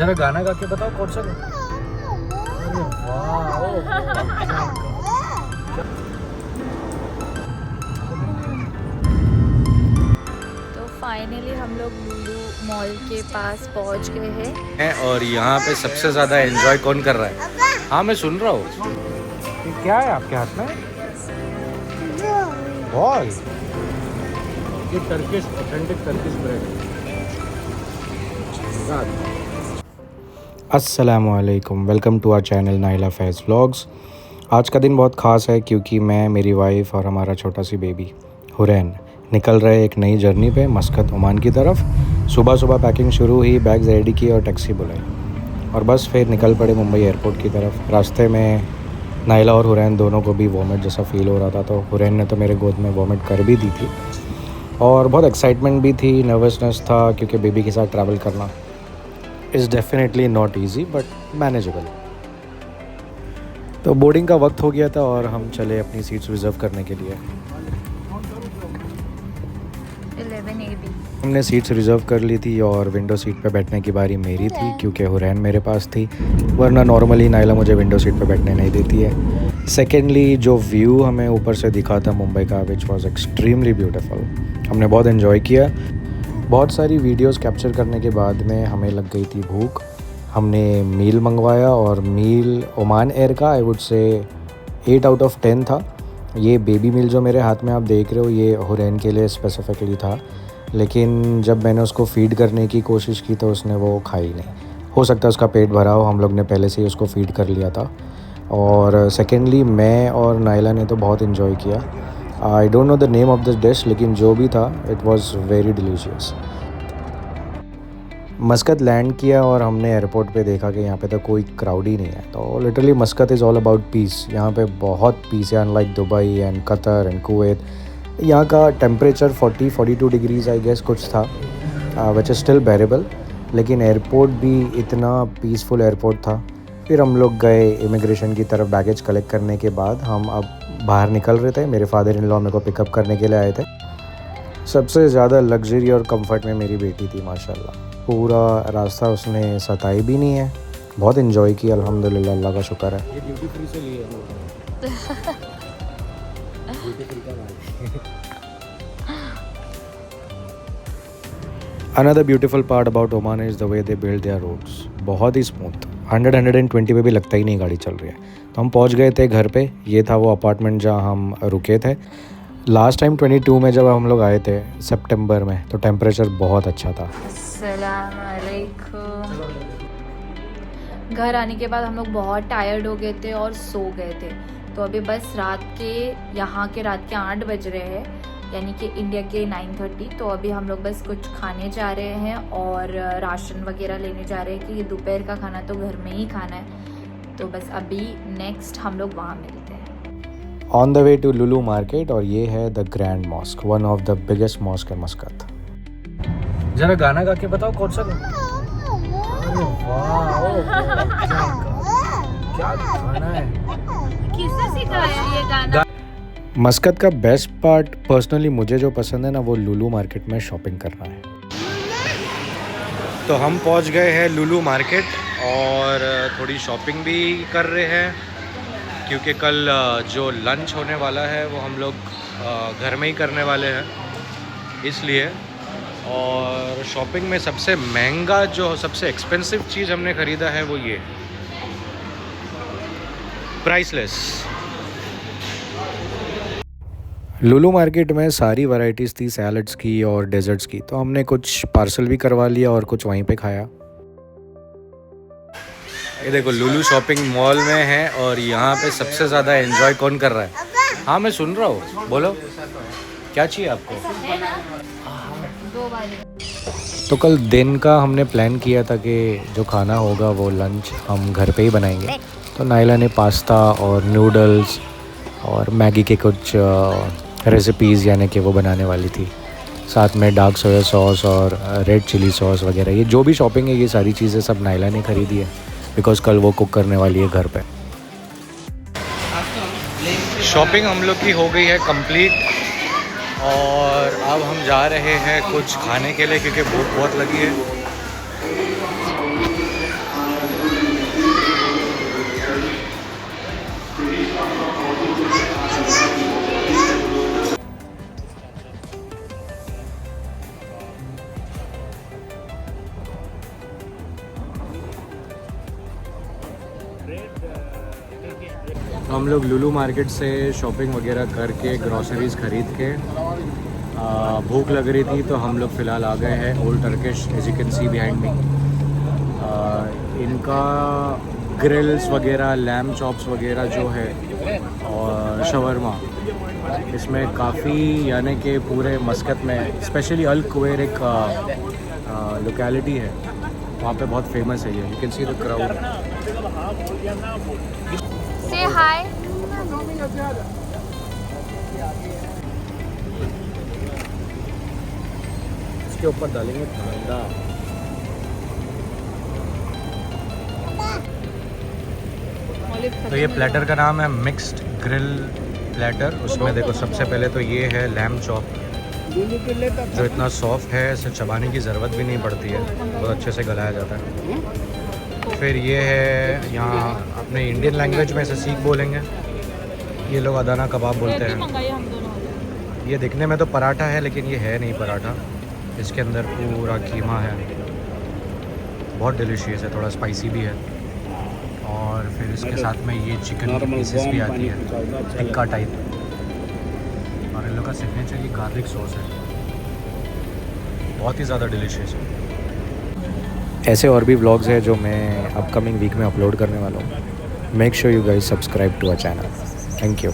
जरा गाना गा के बताओ कौन सा गाना? अरे वाह, तो फाइनली हम लोग लुलु मॉल के पास पहुंच गए हैं। और यहाँ पे सबसे ज़्यादा एंजॉय कौन कर रहा है? हाँ मैं सुन रहा हूँ। ये क्या है आपके हाथ में? बॉल। ये टर्किश ऑथेंटिक टर्किश ब्रेड। अस्सलामुअलैकुम, welcome to our channel Naila Faiz vlogs. आज का दिन बहुत ख़ास है क्योंकि मैं, मेरी वाइफ और हमारा छोटा सी बेबी हुरैन निकल रहे एक नई जर्नी पे मस्कत ओमान की तरफ। सुबह सुबह पैकिंग शुरू हुई, बैग्स रेडी किए और टैक्सी बुलाई और बस फिर निकल पड़े मुंबई एयरपोर्ट की तरफ। रास्ते में नाइला और हुरैन दोनों को भी वॉमिट जैसा फ़ील हो रहा था, तो हुरैन ने तो मेरे गोद में वॉमिट कर भी दी थी और बहुत एक्साइटमेंट भी थी, नर्वसनेस था क्योंकि बेबी के साथ ट्रैवल करना is definitely not easy but manageable. तो बोर्डिंग का वक्त हो गया था और हम चले अपनी सीट्स रिज़र्व करने के लिए। 11AB हमने सीट्स रिज़र्व कर ली थी और विंडो सीट पे बैठने की बारी मेरी थी क्योंकि हुरैन मेरे पास थी, वरना नॉर्मली नाइला मुझे विंडो सीट पे बैठने नहीं देती है। सेकेंडली, जो व्यू हमें ऊपर से दिखा था मुंबई का, विच वॉज एक्सट्रीमली ब्यूटीफुल, हमने बहुत इन्जॉय किया। बहुत सारी वीडियोस कैप्चर करने के बाद में हमें लग गई थी भूख। हमने मील मंगवाया और मील ओमान एयर का I would say 8 out of 10 था। ये बेबी मील जो मेरे हाथ में आप देख रहे हो, ये हुरैन के लिए स्पेसिफिकली था, लेकिन जब मैंने उसको फ़ीड करने की कोशिश की तो उसने वो खाई नहीं। हो सकता है उसका पेट भरा हो, हम लोग ने पहले से ही उसको फ़ीड कर लिया था। और सेकेंडली, मैं और नाइला ने तो बहुत इन्जॉय किया। I don't know the name of this dish, लेकिन जो भी था it was very delicious. मस्कत land किया और हमने एयरपोर्ट पे देखा कि यहाँ पे तो कोई क्राउड ही नहीं है। तो literally मस्कत is all about piece. यहाँ पे बहुत पीस है, unlike Dubai and Qatar and Kuwait. यहाँ का टेम्परेचर 40-42 डिग्रीज़ आई गेस कुछ था, विच इज़ स्टिल बेरेबल, लेकिन एयरपोर्ट भी इतना पीसफुल एयरपोर्ट था। फिर हम लोग गए इमिग्रेशन की तरफ। बैगेज कलेक्ट करने के बाद हम अब बाहर निकल रहे थे। मेरे फादर इन लॉ मेरे को पिकअप करने के लिए आए थे। सबसे ज़्यादा लग्जरी और कंफर्ट में मेरी बेटी थी माशाल्लाह। पूरा रास्ता उसने सताई भी नहीं है, बहुत इन्जॉय किया अल्हम्दुलिल्लाह, अल्लाह का शुक्र है। ये ड्यूटी फ्री से लिए Another beautiful part about Oman is the way they build their roads. बहुत ही स्मूथ, 100-120 पे भी लगता ही नहीं गाड़ी चल रही है। तो हम पहुंच गए थे घर पे। ये था वो अपार्टमेंट जहां हम रुके थे लास्ट टाइम 22 में जब हम लोग आए थे सितंबर में, तो टेम्परेचर बहुत अच्छा था। अस्सलाम वालेकुम। घर आने के बाद हम लोग बहुत टायर्ड हो गए थे और सो गए थे। तो अभी बस रात के 8 बज रहे हैं, यानी कि इंडिया के 9:30। तो अभी हम लोग बस कुछ खाने जा रहे हैं और राशन वगैरह लेने जा रहे हैं कि दोपहर का खाना तो घर में ही खाना है। तो बस अभी नेक्स्ट हम लोग वहाँ मिलते हैं। On the way to Lulu market, और ये है the grand mosque, one of the biggest mosque in Muscat. जरा गाना गा के बताओ कौन सा गाना? अरे वाह, क्या गाना है! किसने सिखाया ये गाना? मस्कत का बेस्ट पार्ट पर्सनली मुझे जो पसंद है ना, वो लुलु मार्केट में शॉपिंग करना है। तो हम पहुंच गए हैं लुलु मार्केट और थोड़ी शॉपिंग भी कर रहे हैं क्योंकि कल जो लंच होने वाला है वो हम लोग घर में ही करने वाले हैं, इसलिए। और शॉपिंग में सबसे महंगा, जो सबसे एक्सपेंसिव चीज़ हमने ख़रीदा है वो ये प्राइसलेस। लुलु मार्केट में सारी वैरायटीज़ थी सैलड्स की और डेजर्ट्स की, तो हमने कुछ पार्सल भी करवा लिया और कुछ वहीं पे खाया। ये देखो, लुलु शॉपिंग मॉल में है और यहाँ पे सबसे ज़्यादा एंजॉय कौन कर रहा है? हाँ मैं सुन रहा हूँ, बोलो क्या चाहिए आपको? तो कल दिन का हमने प्लान किया था कि जो खाना होगा वो लंच हम घर पे ही बनाएंगे। तो नाइला ने पास्ता और नूडल्स और मैगी के कुछ रेसिपीज़ यानी कि वो बनाने वाली थी, साथ में डार्क सोया सॉस और रेड चिली सॉस वगैरह। ये जो भी शॉपिंग है, ये सारी चीज़ें सब नाइला ने खरीदी है बिकॉज़ कल वो कुक करने वाली है घर पे। शॉपिंग हम लोग की हो गई है कंप्लीट और अब हम जा रहे हैं कुछ खाने के लिए क्योंकि भूख बहुत लगी है। तो हम लोग लुलु मार्केट से शॉपिंग वगैरह करके ग्रॉसरीज ख़रीद के भूख लग रही थी तो हम लोग फ़िलहाल आ गए हैं old Turkish, as you can see behind me. इनका ग्रिल्स वगैरह, लैम चॉप्स वगैरह जो है और शवरमा, इसमें काफ़ी, यानी कि पूरे मस्कत में, स्पेशली अल कुवैर एक लोकेलिटी है, वहाँ पे बहुत फेमस है ये। You can see the crowd. से हाय। इसके ऊपर डालेंगे ठंडा। तो ये प्लेटर का नाम है मिक्स्ड ग्रिल प्लेटर। उसमें देखो सबसे पहले तो ये है लैम चॉप, जो इतना सॉफ्ट है इसे चबाने की ज़रूरत भी नहीं पड़ती है, बहुत अच्छे से गलाया जाता है। फिर ये है, यहाँ अपने इंडियन लैंग्वेज में इसे सीख बोलेंगे, ये लोग अदाना कबाब बोलते हैं। ये दिखने में तो पराठा है लेकिन ये है नहीं पराठा, इसके अंदर पूरा कीमा है, बहुत डिलीशियस है, थोड़ा स्पाइसी भी है। और फिर इसके साथ में ये चिकन की पीसेस भी आती है, टिक्का टाइप। और इन लोग का सिग्नेचर ये गार्लिक सॉस है, बहुत ही ज़्यादा डिलीशियस है। ऐसे और भी व्लॉग्स हैं जो मैं अपकमिंग वीक में अपलोड करने वाला हूँ। Make sure you guys subscribe to our channel. Thank you.